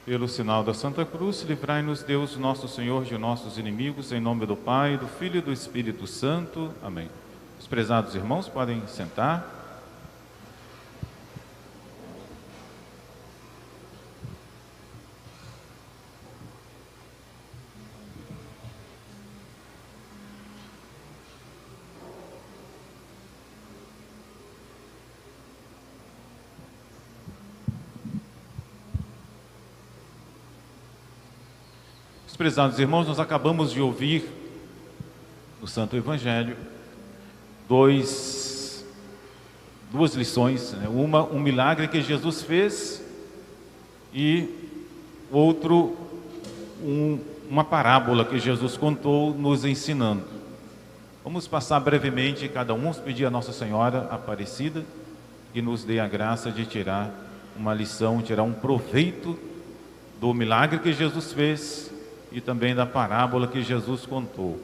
Pelo sinal da Santa Cruz, livrai-nos Deus, nosso Senhor, de nossos inimigos, em nome do Pai, do Filho e do Espírito Santo. Amém. Os prezados irmãos podem sentar. Prezados irmãos, nós acabamos de ouvir no Santo Evangelho duas lições, né? Um milagre que Jesus fez e outro, uma parábola que Jesus contou nos ensinando. Vamos passar brevemente cada um, pedir a Nossa Senhora Aparecida que nos dê a graça de tirar uma lição, tirar um proveito do milagre que Jesus fez e também da parábola que Jesus contou.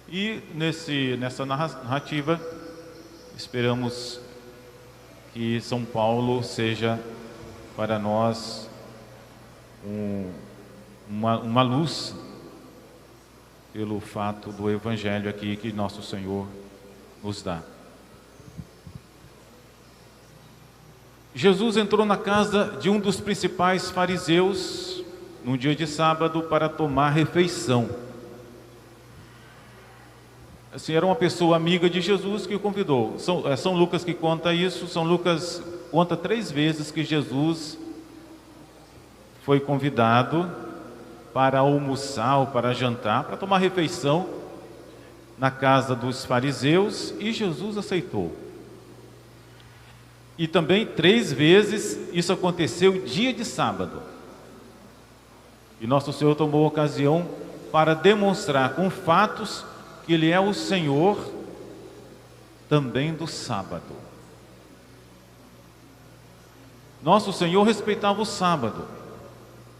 E nessa narrativa, esperamos que São Paulo seja para nós uma luz, pelo fato do Evangelho aqui que Nosso Senhor nos dá. Jesus entrou na casa de um dos principais fariseus num dia de sábado para tomar refeição. Assim, era uma pessoa amiga de Jesus que o convidou. São Lucas que conta isso. São Lucas conta 3 vezes que Jesus foi convidado para almoçar ou para jantar, para tomar refeição na casa dos fariseus, e Jesus aceitou. E também 3 vezes isso aconteceu dia de sábado. E Nosso Senhor tomou a ocasião para demonstrar com fatos que Ele é o Senhor também do sábado. Nosso Senhor respeitava o sábado,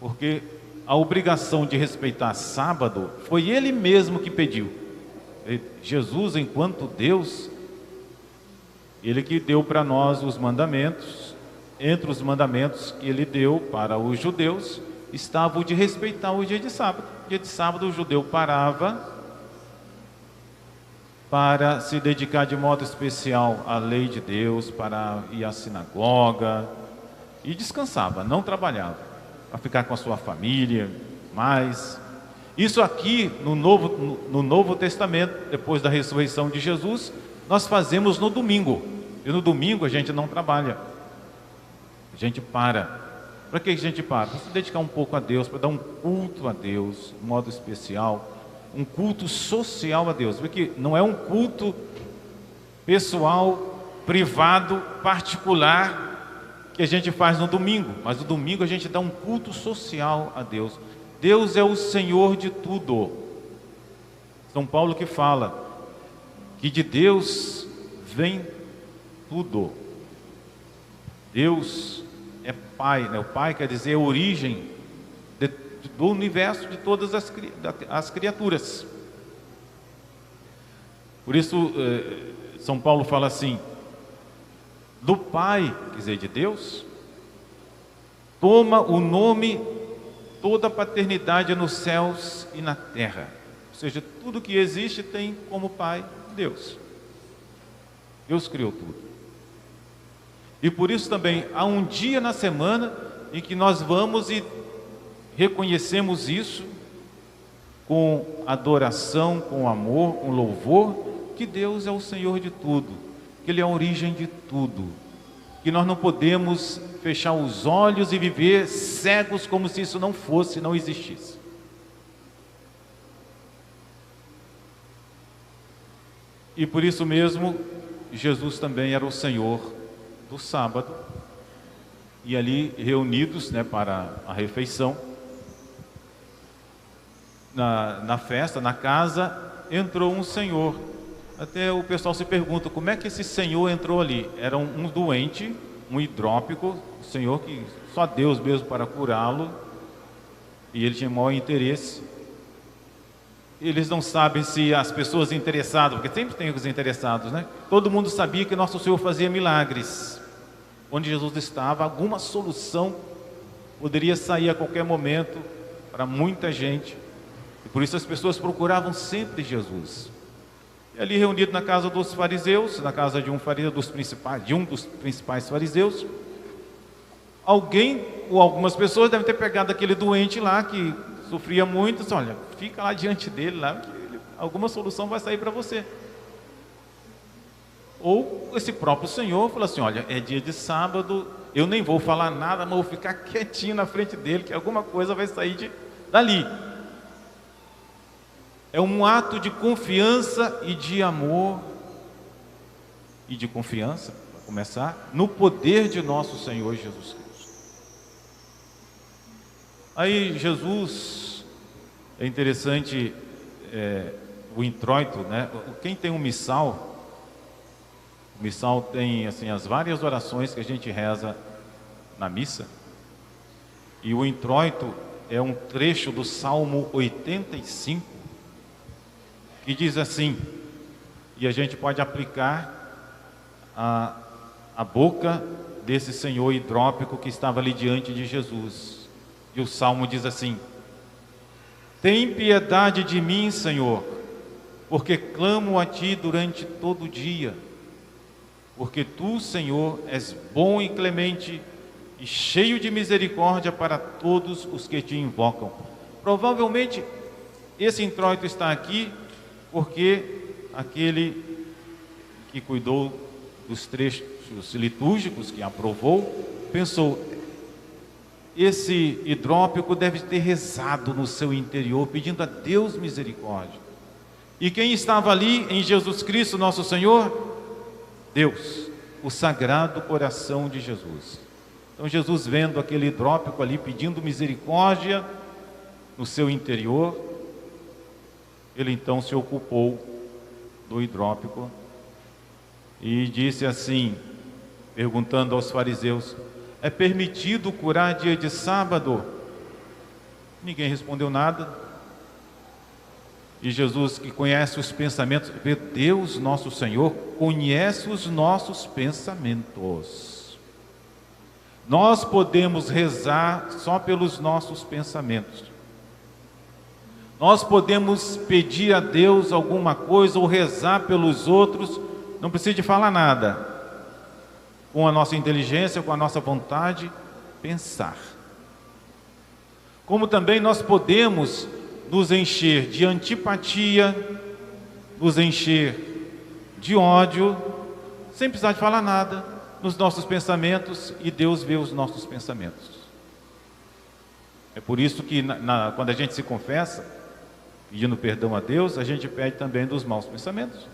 porque a obrigação de respeitar sábado foi Ele mesmo que pediu. Jesus, enquanto Deus, Ele que deu para nós os mandamentos. Entre os mandamentos que Ele deu para os judeus, estava o de respeitar o dia de sábado. Dia de sábado o judeu parava para se dedicar de modo especial à lei de Deus, para ir à sinagoga, e descansava, não trabalhava, para ficar com a sua família. Mas isso aqui no Novo Testamento, depois da ressurreição de Jesus, nós fazemos no domingo. E no domingo a gente não trabalha, a gente para. Para que a gente para? Para se dedicar um pouco a Deus, para dar um culto a Deus, de modo especial, um culto social a Deus, porque não é um culto pessoal, privado, particular, que a gente faz no domingo, mas no domingo a gente dá um culto social a Deus. Deus é o Senhor de tudo. São Paulo que fala que de Deus vem tudo. Deus é Pai, né? O Pai quer dizer a origem do universo, de todas as criaturas. Por isso, São Paulo fala assim: do Pai, quer dizer, de Deus, toma o nome toda a paternidade nos céus e na terra. Ou seja, tudo que existe tem como Pai Deus. Deus criou tudo. E por isso também há um dia na semana em que nós vamos e reconhecemos isso com adoração, com amor, com louvor, que Deus é o Senhor de tudo, que Ele é a origem de tudo, que nós não podemos fechar os olhos e viver cegos como se isso não fosse, não existisse. E por isso mesmo, Jesus também era o Senhor do sábado, e ali reunidos, né, para a refeição, na festa, na casa, entrou um senhor. Até o pessoal se pergunta, como é que esse senhor entrou ali? Era um doente, um hidrópico, um senhor que só Deus mesmo para curá-lo, e ele tinha maior interesse. Eles não sabem se as pessoas interessadas, porque sempre tem os interessados, né? Todo mundo sabia que Nosso Senhor fazia milagres. Onde Jesus estava, alguma solução poderia sair a qualquer momento para muita gente. E por isso as pessoas procuravam sempre Jesus. E ali reunido na casa dos fariseus, na casa de um dos principais fariseus, alguém ou algumas pessoas devem ter pegado aquele doente lá que sofria muito, e disse, olha, fica lá diante dele, lá, que alguma solução vai sair para você. Ou esse próprio Senhor falou assim, olha, é dia de sábado, eu nem vou falar nada, mas vou ficar quietinho na frente dele, que alguma coisa vai sair dali. É um ato de confiança e de amor, e de confiança, para começar, no poder de nosso Senhor Jesus Cristo. Aí Jesus, é interessante o introito, né? Quem tem um missal, o missal tem assim, as várias orações que a gente reza na missa, e o introito é um trecho do Salmo 85, que diz assim, e a gente pode aplicar a boca desse senhor hidrópico que estava ali diante de Jesus. E o Salmo diz assim, tem piedade de mim, Senhor, porque clamo a Ti durante todo o dia, porque Tu, Senhor, és bom e clemente e cheio de misericórdia para todos os que Te invocam. Provavelmente esse introito está aqui porque aquele que cuidou dos trechos litúrgicos, que aprovou, pensou, esse hidrópico deve ter rezado no seu interior, pedindo a Deus misericórdia. E quem estava ali em Jesus Cristo, nosso Senhor? Deus, o Sagrado Coração de Jesus. Então Jesus, vendo aquele hidrópico ali, pedindo misericórdia no seu interior, ele então se ocupou do hidrópico e disse assim, perguntando aos fariseus, é permitido curar dia de sábado? Ninguém respondeu nada. E Jesus, que conhece os pensamentos, Deus nosso Senhor conhece os nossos pensamentos. Nós podemos rezar só pelos nossos pensamentos. Nós podemos pedir a Deus alguma coisa ou rezar pelos outros, não precisa de falar nada. Com a nossa inteligência, com a nossa vontade, pensar. Como também nós podemos nos encher de antipatia, nos encher de ódio, sem precisar de falar nada, nos nossos pensamentos, e Deus vê os nossos pensamentos. É por isso que quando a gente se confessa, pedindo perdão a Deus, a gente pede também dos maus pensamentos.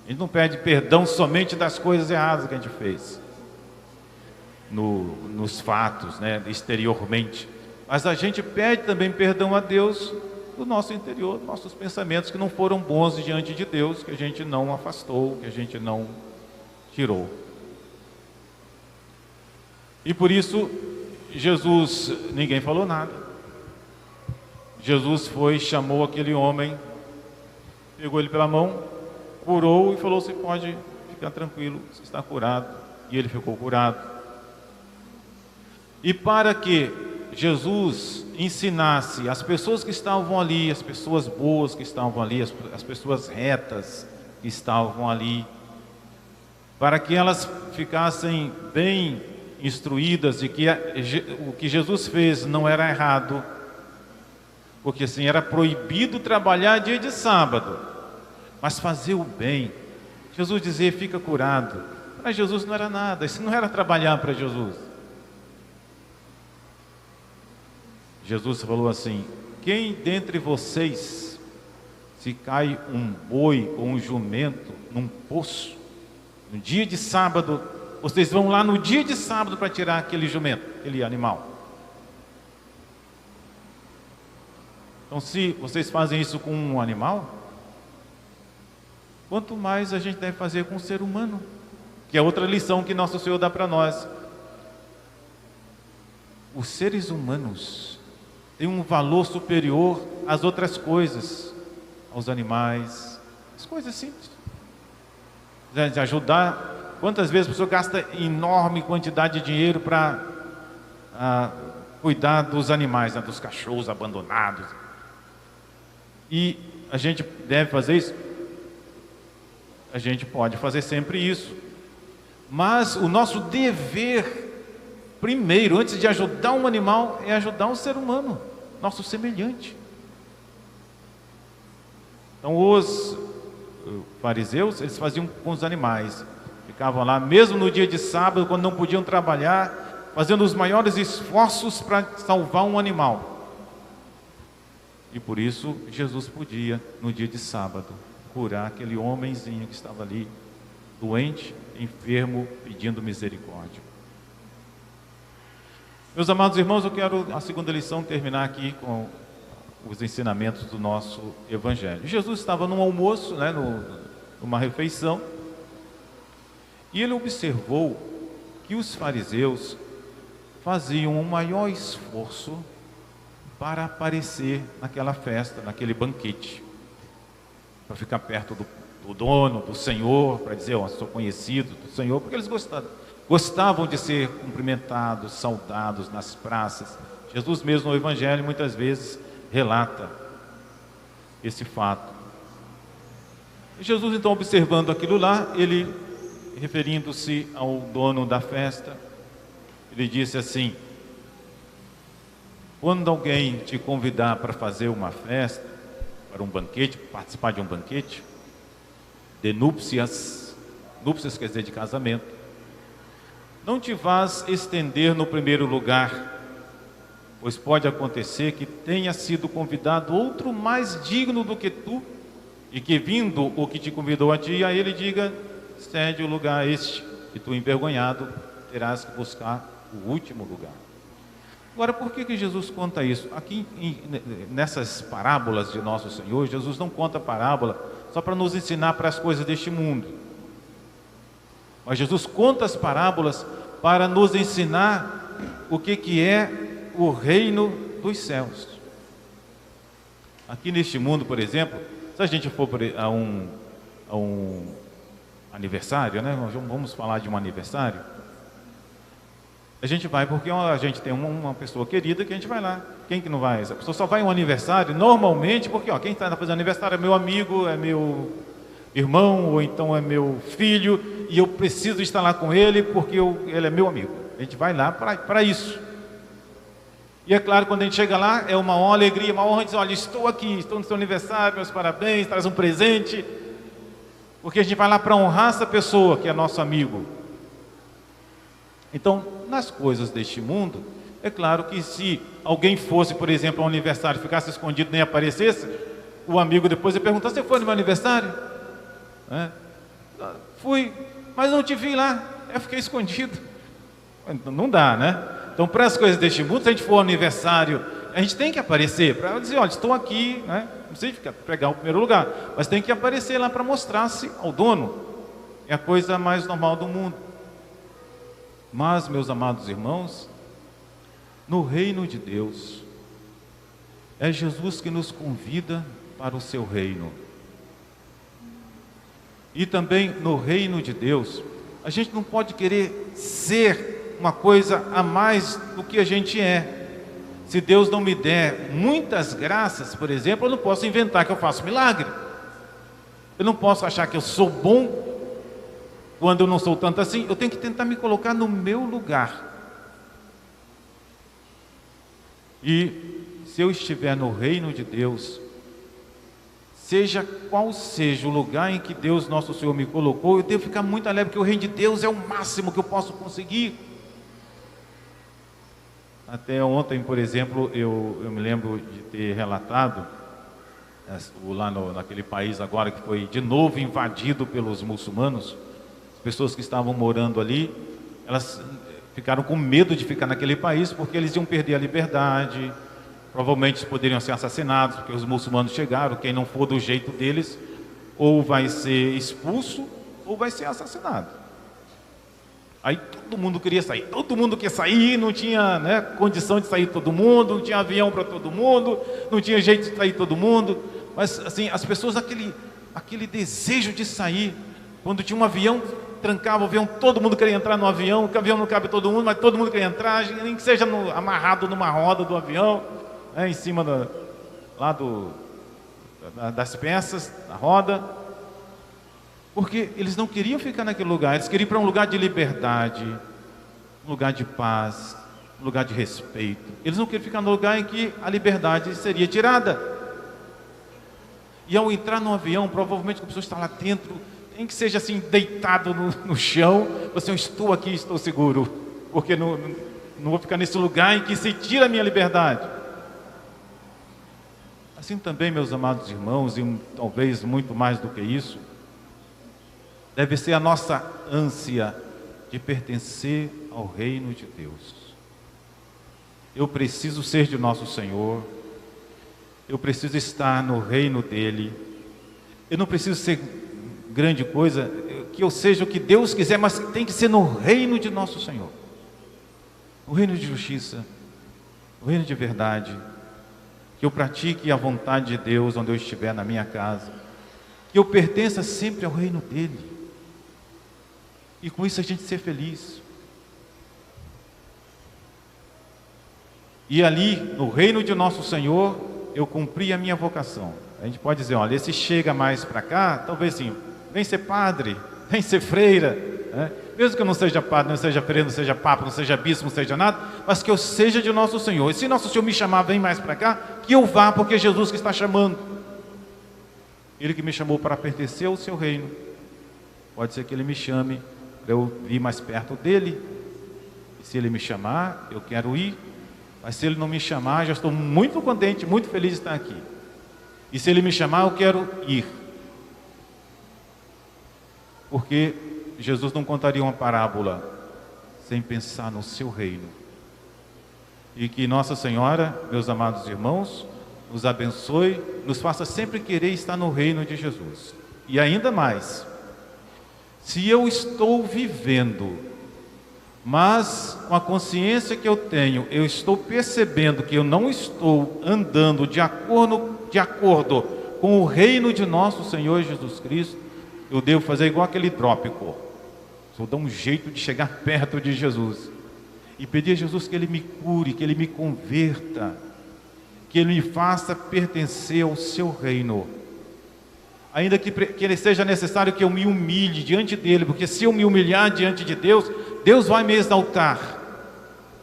A gente não pede perdão somente das coisas erradas que a gente fez, nos fatos, né, exteriormente, mas a gente pede também perdão a Deus do nosso interior, dos nossos pensamentos que não foram bons diante de Deus, que a gente não afastou, que a gente não tirou. E por isso Jesus, ninguém falou nada. Jesus foi, chamou aquele homem, pegou ele pela mão, curou e falou, você pode ficar tranquilo, você está curado. E ele ficou curado. E para que Jesus ensinasse as pessoas que estavam ali, as pessoas boas que estavam ali, as pessoas retas que estavam ali, para que elas ficassem bem instruídas de que o que Jesus fez não era errado, porque assim, era proibido trabalhar dia de sábado, mas fazer o bem. Jesus dizia, fica curado. Para Jesus não era nada, isso não era trabalhar para Jesus. Jesus falou assim, quem dentre vocês, se cai um boi ou um jumento num poço, no dia de sábado, vocês vão lá no dia de sábado para tirar aquele jumento, aquele animal. Então, se vocês fazem isso com um animal, quanto mais a gente deve fazer com o ser humano, que é outra lição que nosso Senhor dá para nós. Os seres humanos têm um valor superior às outras coisas, aos animais, as coisas simples. De ajudar, quantas vezes a pessoa gasta enorme quantidade de dinheiro para cuidar dos animais, né, dos cachorros abandonados. E a gente deve fazer isso? A gente pode fazer sempre isso. Mas o nosso dever, primeiro, antes de ajudar um animal, é ajudar um ser humano, nosso semelhante. Então os fariseus, eles faziam com os animais. Ficavam lá, mesmo no dia de sábado, quando não podiam trabalhar, fazendo os maiores esforços para salvar um animal. E por isso, Jesus podia, no dia de sábado, curar aquele homenzinho que estava ali, doente, enfermo, pedindo misericórdia. Meus amados irmãos, eu quero, a segunda lição, terminar aqui com os ensinamentos do nosso Evangelho. Jesus estava num almoço, né, numa refeição, e ele observou que os fariseus faziam um maior esforço para aparecer naquela festa, naquele banquete, para ficar perto do dono, do Senhor, para dizer, ó, sou conhecido do Senhor, porque eles gostavam de ser cumprimentados, saudados nas praças. Jesus mesmo no Evangelho muitas vezes relata esse fato. E Jesus então, observando aquilo lá, ele, referindo-se ao dono da festa, ele disse assim: quando alguém te convidar para fazer uma festa, para um banquete, participar de um banquete, de núpcias, núpcias quer dizer de casamento, não te vás estender no primeiro lugar, pois pode acontecer que tenha sido convidado outro mais digno do que tu, e que vindo o que te convidou a ti, a ele diga, cede o lugar a este, e tu envergonhado terás que buscar o último lugar. Agora, por que Jesus conta isso? Aqui, nessas parábolas de Nosso Senhor, Jesus não conta parábola só para nos ensinar para as coisas deste mundo. Mas Jesus conta as parábolas para nos ensinar o que é o reino dos céus. Aqui neste mundo, por exemplo, se a gente for a um aniversário, né? Vamos falar de um aniversário. A gente vai porque a gente tem uma pessoa querida que a gente vai lá. Quem que não vai? A pessoa só vai em um aniversário normalmente porque quem está fazendo aniversário é meu amigo, é meu irmão, ou então é meu filho, e eu preciso estar lá com ele porque ele é meu amigo. A gente vai lá para isso. E é claro, quando a gente chega lá, é uma alegria, uma honra dizer, olha, estou aqui, estou no seu aniversário, meus parabéns, traz um presente. Porque a gente vai lá para honrar essa pessoa que é nosso amigo. Então, nas coisas deste mundo, é claro que se alguém fosse, por exemplo, ao aniversário, ficasse escondido, nem aparecesse, o amigo depois ia perguntar, você foi no meu aniversário? Fui, mas não te vi lá, eu fiquei escondido. Não dá, né? Então, para as coisas deste mundo, se a gente for ao aniversário, a gente tem que aparecer, para dizer, olha, estou aqui, né? Não precisa pegar o primeiro lugar, mas tem que aparecer lá para mostrar-se ao dono. É a coisa mais normal do mundo. Mas, meus amados irmãos, no reino de Deus, é Jesus que nos convida para o seu reino. E também no reino de Deus, a gente não pode querer ser uma coisa a mais do que a gente é. Se Deus não me der muitas graças, por exemplo, eu não posso inventar que eu faço milagre. Eu não posso achar que eu sou bom quando eu não sou tanto assim. Eu tenho que tentar me colocar no meu lugar. E se eu estiver no reino de Deus, seja qual seja o lugar em que Deus, nosso Senhor, me colocou, eu devo ficar muito alegre, porque o reino de Deus é o máximo que eu posso conseguir. Até ontem, por exemplo, eu me lembro de ter relatado, lá naquele país agora que foi de novo invadido pelos muçulmanos, as pessoas que estavam morando ali, elas ficaram com medo de ficar naquele país, porque eles iam perder a liberdade, provavelmente poderiam ser assassinados, porque os muçulmanos chegaram, quem não for do jeito deles, ou vai ser expulso, ou vai ser assassinado. Aí todo mundo queria sair, todo mundo quer sair, não tinha, né, condição de sair todo mundo, não tinha avião para todo mundo, não tinha jeito de sair todo mundo, mas assim, as pessoas, aquele desejo de sair, quando tinha um avião, trancava o avião, todo mundo queria entrar no avião, o avião não cabe todo mundo, mas todo mundo queria entrar, nem que seja amarrado numa roda do avião, né, em cima das peças, da roda, porque eles não queriam ficar naquele lugar, eles queriam ir para um lugar de liberdade, um lugar de paz, um lugar de respeito. Eles não queriam ficar no lugar em que a liberdade seria tirada. E ao entrar no avião, provavelmente a pessoa está lá dentro, nem que seja assim, deitado no chão, você, eu estou aqui, estou seguro, porque não vou ficar nesse lugar em que se tira a minha liberdade. Assim também, meus amados irmãos, e talvez muito mais do que isso, deve ser a nossa ânsia de pertencer ao reino de Deus. Eu preciso ser de nosso Senhor, eu preciso estar no reino dele, eu não preciso ser grande coisa, que eu seja o que Deus quiser, mas tem que ser no reino de nosso Senhor, o reino de justiça, o reino de verdade, que eu pratique a vontade de Deus onde eu estiver na minha casa, que eu pertença sempre ao reino dele, e com isso a gente ser feliz. E ali, no reino de nosso Senhor, eu cumpri a minha vocação. A gente pode dizer, olha, esse chega mais para cá, talvez sim, vem ser padre, vem ser freira, né? Mesmo que eu não seja padre, não seja freira, não seja papa, não seja bispo, não seja nada, mas que eu seja de nosso Senhor. E se nosso Senhor me chamar, vem mais para cá, que eu vá, porque é Jesus que está chamando. Ele que me chamou para pertencer ao seu reino. Pode ser que ele me chame para eu vir mais perto dele. E se ele me chamar, eu quero ir. Mas se ele não me chamar, já estou muito contente, muito feliz de estar aqui. E se ele me chamar, eu quero ir. Porque Jesus não contaria uma parábola sem pensar no seu reino. E que Nossa Senhora, meus amados irmãos, nos abençoe, nos faça sempre querer estar no reino de Jesus. E ainda mais, se eu estou vivendo, mas com a consciência que eu tenho, eu estou percebendo que eu não estou andando de acordo com o reino de nosso Senhor Jesus Cristo, eu devo fazer igual aquele drópico. Eu dou um jeito de chegar perto de Jesus e pedir a Jesus que Ele me cure, que Ele me converta, que Ele me faça pertencer ao seu reino. Ainda que ele seja necessário que eu me humilhe diante dEle, porque se eu me humilhar diante de Deus, Deus vai me exaltar,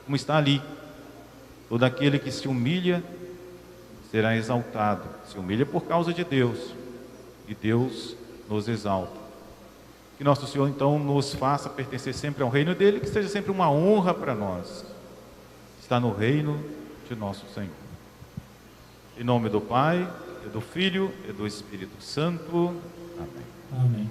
como está ali. Todo aquele que se humilha será exaltado. Se humilha por causa de Deus, e Deus nos exalta. Que nosso Senhor então nos faça pertencer sempre ao reino dele, que seja sempre uma honra para nós estar no reino de nosso Senhor. Em nome do Pai, e do Filho e do Espírito Santo. Amém. Amém.